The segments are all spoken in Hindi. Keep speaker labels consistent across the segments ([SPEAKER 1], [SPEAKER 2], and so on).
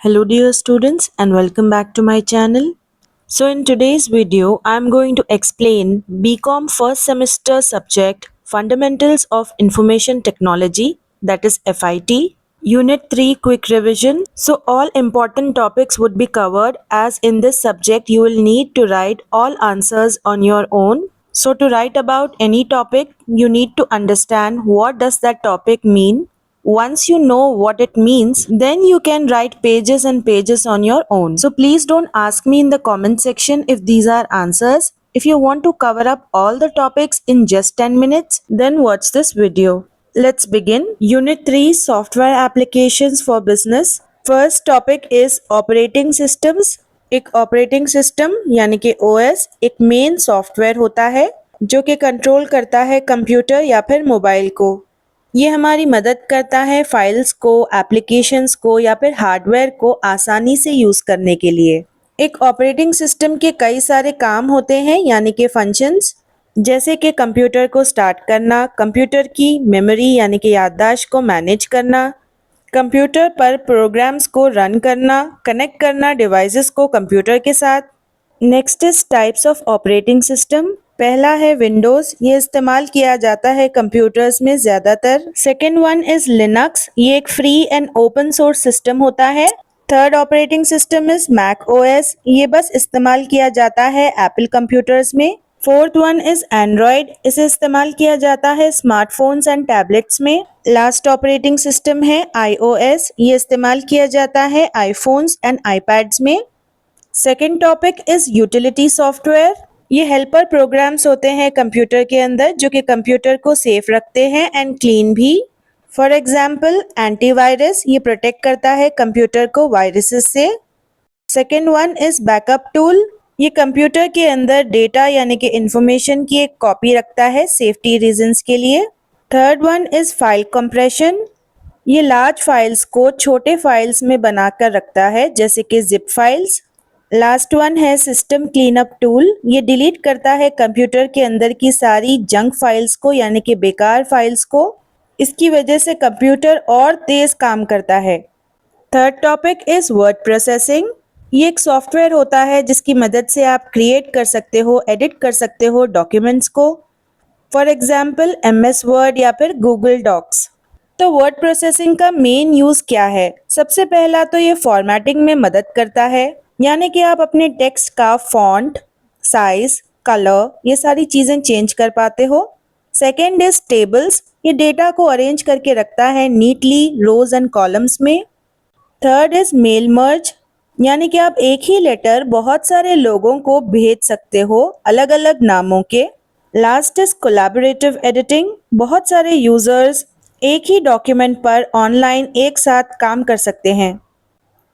[SPEAKER 1] Hello dear students and welcome back to my channel. So in today's video I am going to explain BCom first semester subject Fundamentals of Information Technology, that is FIT, Unit 3 quick revision. So all important topics would be covered, as in this subject you will need to write all answers on your own. So to write about any topic you need to understand what does that topic mean. Once you know what it means, then you can write pages and pages on your own. So please don't ask me in the comment section if these are answers. If you want to cover up all the topics in just 10 minutes, then watch this video. Let's begin. Unit 3 Software Applications for Business. First topic is Operating Systems. एक ऑपरेटिंग सिस्टम यानी कि OS एक मेन सॉफ्टवेयर होता है जो कि कंट्रोल करता है कंप्यूटर या फिर मोबाइल को। ये हमारी मदद करता है फाइल्स को, एप्लीकेशंस को या फिर हार्डवेयर को आसानी से यूज़ करने के लिए। एक ऑपरेटिंग सिस्टम के कई सारे काम होते हैं यानी कि फंक्शंस, जैसे कि कंप्यूटर को स्टार्ट करना, कंप्यूटर की मेमोरी यानी कि याददाश्त को मैनेज करना, कंप्यूटर पर प्रोग्राम्स को रन करना, कनेक्ट करना डिवाइसेस को कंप्यूटर के साथ। Next is types of operating system. पहला है विंडोज़, ये इस्तेमाल किया जाता है कंप्यूटर्स में ज़्यादातर। सेकेंड वन इज़ लिनक्स, ये एक free and open source system होता है। Third operating system is Mac OS, ये बस इस्तेमाल किया जाता है एप्पल कंप्यूटर्स में। फोर्थ वन इज़ एंड्रॉयड, इसे इस्तेमाल किया जाता है स्मार्टफोन्स एंड टैबलेट्स में। लास्ट ऑपरेटिंग सिस्टम है आईओएस, ये इस्तेमाल किया जाता है आईफोन्स एंड आईपैड्स में। Second topic is utility software, ये हेल्पर प्रोग्राम्स होते हैं कंप्यूटर के अंदर जो कि कंप्यूटर को सेफ रखते हैं एंड क्लीन भी। फॉर एग्जाम्पल एंटीवायरस, ये प्रोटेक्ट करता है कंप्यूटर को वायरसेस से। Second one is backup tool, ये कंप्यूटर के अंदर डेटा यानी कि इंफॉर्मेशन की एक कॉपी रखता है सेफ्टी रीजंस के लिए। Third one is file compression, ये लार्ज फाइल्स को छोटे फाइल्स में बनाकर रखता है जैसे कि जिप फाइल्स। लास्ट वन है सिस्टम क्लीनअप टूल, ये डिलीट करता है कंप्यूटर के अंदर की सारी जंक फाइल्स को यानी कि बेकार फाइल्स को। इसकी वजह से कंप्यूटर और तेज़ काम करता है। Third topic is word processing, ये एक सॉफ्टवेयर होता है जिसकी मदद से आप क्रिएट कर सकते हो, एडिट कर सकते हो डॉक्यूमेंट्स को। फॉर एग्जाम्पल MS वर्ड या फिर गूगल डॉक्स। तो वर्ड प्रोसेसिंग का मेन यूज़ क्या है? सबसे पहला तो ये फॉर्मेटिंग में मदद करता है, यानी कि आप अपने टेक्स्ट का फॉन्ट, साइज, कलर ये सारी चीज़ें चेंज कर पाते हो। सेकेंड इज टेबल्स, ये डेटा को अरेंज करके रखता है नीटली रोज एंड कॉलम्स में। थर्ड इज मेल मर्ज, यानी कि आप एक ही लेटर बहुत सारे लोगों को भेज सकते हो अलग अलग नामों के। लास्ट इज कोलैबोरेटिव एडिटिंग, बहुत सारे यूजर्स एक ही डॉक्यूमेंट पर ऑनलाइन एक साथ काम कर सकते हैं।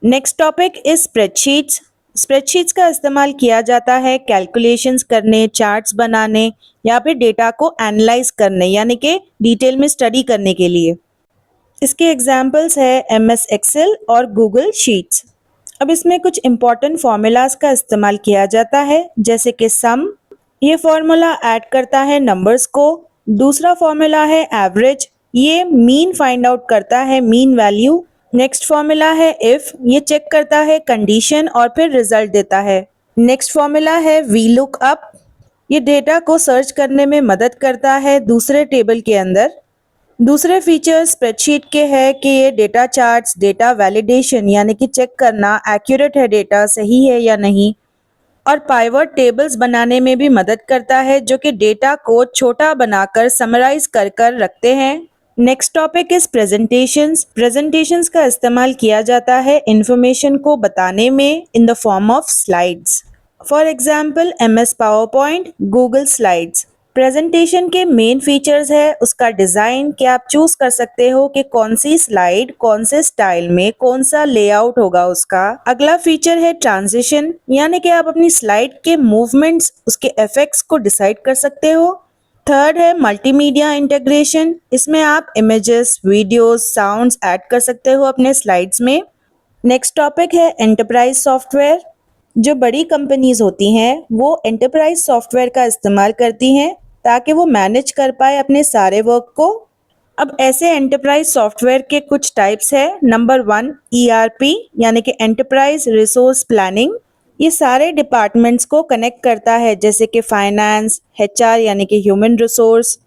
[SPEAKER 1] Next topic is spreadsheets. Spreadsheets का इस्तेमाल किया जाता है कैलकुलेशंस करने, चार्ट्स बनाने या फिर डेटा को एनालाइज करने यानी कि डिटेल में स्टडी करने के लिए। इसके एग्जाम्पल्स है MS एक्सेल और गूगल शीट्स। अब इसमें कुछ इम्पॉर्टेंट फार्मूलाज का इस्तेमाल किया जाता है जैसे कि सम, ये फार्मूला ऐड करता है नंबर्स को। दूसरा फार्मूला है एवरेज, ये मीन फाइंड आउट करता है, मीन वैल्यू। नेक्स्ट फार्मूला है इफ, ये चेक करता है कंडीशन और फिर रिजल्ट देता है। नेक्स्ट फार्मूला है वी लुक अप, ये डेटा को सर्च करने में मदद करता है दूसरे टेबल के अंदर। दूसरे फीचर स्प्रेडशीट के है कि ये डेटा चार्ट्स, डेटा वैलिडेशन यानी कि चेक करना एक्यूरेट है, डेटा सही है या नहीं, और पाइवट टेबल्स बनाने में भी मदद करता है जो कि डेटा को छोटा बनाकर समराइज कर कर रखते हैं। Next topic is presentations. Presentations का इस्तेमाल किया जाता है इंफॉर्मेशन को बताने में in the form of slides. For example MS power point, Google slides. Presentation के मेन फीचर्स है उसका डिज़ाइन, कि आप चूज कर सकते हो कि कौन सी स्लाइड कौन से स्टाइल में, कौन सा लेआउट होगा उसका। अगला फीचर है ट्रांजिशन, यानी कि आप अपनी स्लाइड के मूवमेंट्स, उसके इफेक्ट्स को डिसाइड कर सकते हो। थर्ड है मल्टीमीडिया इंटीग्रेशन, इसमें आप इमेजेस, वीडियोस, साउंड्स ऐड कर सकते हो अपने स्लाइड्स में। नेक्स्ट टॉपिक है एंटरप्राइज सॉफ्टवेयर। जो बड़ी कंपनीज होती हैं वो एंटरप्राइज सॉफ्टवेयर का इस्तेमाल करती हैं ताकि वो मैनेज कर पाए अपने सारे वर्क को। अब ऐसे एंटरप्राइज सॉफ्टवेयर के कुछ टाइप्स है। नंबर 1 ERP यानी कि एंटरप्राइज रिसोर्स प्लानिंग। ये सारे डिपार्टमेंट्स को कनेक्ट करता है, जैसे कि फाइनेंस, HR यानी कि ह्यूमन रिसोर्स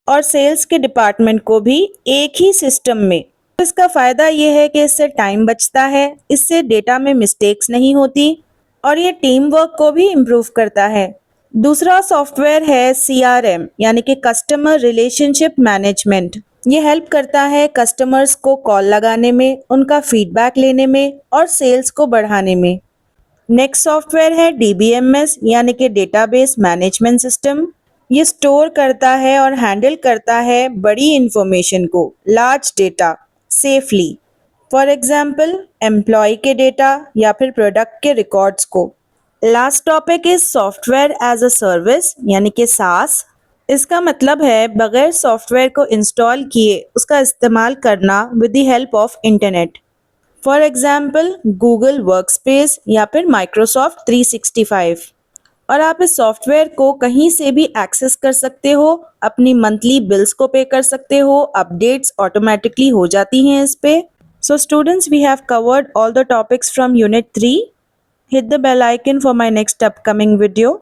[SPEAKER 1] और सेल्स के डिपार्टमेंट को भी एक ही सिस्टम में। तो इसका फायदा ये है कि इससे टाइम बचता है, इससे डेटा में मिस्टेक्स नहीं होती और ये टीम वर्क को भी इम्प्रूव करता है। दूसरा सॉफ्टवेयर है CRM यानी कि कस्टमर रिलेशनशिप मैनेजमेंट। ये हेल्प करता है कस्टमर्स को कॉल लगाने में, उनका फीडबैक लेने में और सेल्स को बढ़ाने में। नेक्स्ट सॉफ्टवेयर है DBMS यानी कि डेटाबेस मैनेजमेंट सिस्टम। ये स्टोर करता है और हैंडल करता है बड़ी इंफॉर्मेशन को, large data, safely. For example employ के डेटा या फिर प्रोडक्ट के रिकॉर्ड्स को। Last topic is software as a service यानी कि SaaS। इसका मतलब है बगैर सॉफ्टवेयर को इंस्टॉल किए उसका इस्तेमाल करना with the help of internet. For example Google workspace या फिर माइक्रोसॉफ्ट 365। और आप इस सॉफ्टवेयर को कहीं से भी एक्सेस कर सकते हो, अपनी मंथली बिल्स को पे कर सकते हो, अपडेट्स ऑटोमेटिकली हो जाती हैं इस पे। So students, we have covered all the topics from Unit 3. Hit the bell icon for my next upcoming video.